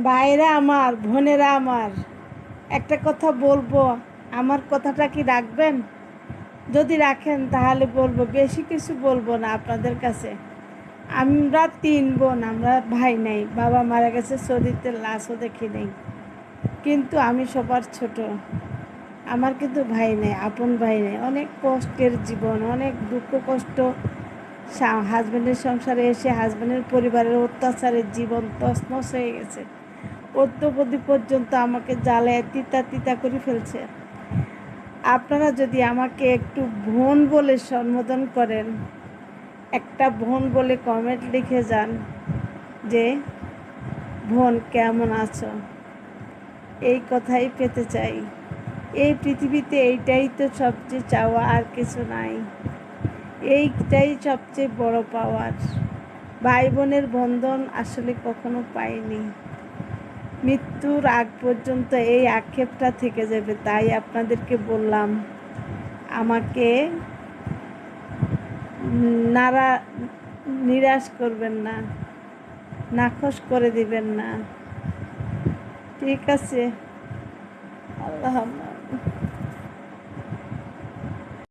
ভাইরা আমার, বোনেরা আমার, একটা কথা বলবো। আমার কথাটা কি রাখবেন? যদি রাখেন তাহলে বলবো, বেশি কিছু বলবো না আপনাদের কাছে। আমরা 3 বোন, আমরা ভাই নাই। বাবা মারা গেছে, সৌদিতে লাশও দেখি নেই। কিন্তু আমি সবার ছোট। আমার কিন্তু ভাই নেই, আপন ভাই নেই। অনেক কষ্টের জীবন, অনেক দুঃখ কষ্ট। হাজব্যান্ডের সংসারে এসে হাজব্যান্ডের পরিবারের অত্যাচারের জীবন তছনছ হয়ে গেছে। অদ্যবধি পর্যন্ত আমাকে জ্বালায় তিতা তিতা করে ফেলছে। আপনারা যদি আমাকে একটু বোন বলে সম্বোধন করেন, একটা বোন বলে কমেন্ট লিখে যান যে বোন কেমন আছো, এই কথাই পেতে চাই। এই পৃথিবীতে এইটাই তো সবচেয়ে চাওয়া, আর কিছু নাই। এইটাই সবচেয়ে বড় পাওয়ার। ভাই বোনের বন্ধন আসলে কখনো পাইনি। মৃত্যুর আগ পর্যন্ত এই আক্ষেপটা থেকে যাবে। তাই আপনাদেরকে বললাম, আমাকে নারা নিরাশ করবেন না, নাখোশ করে দিবেন না। ঠিক আছে? আল্লাহ হাফেজ।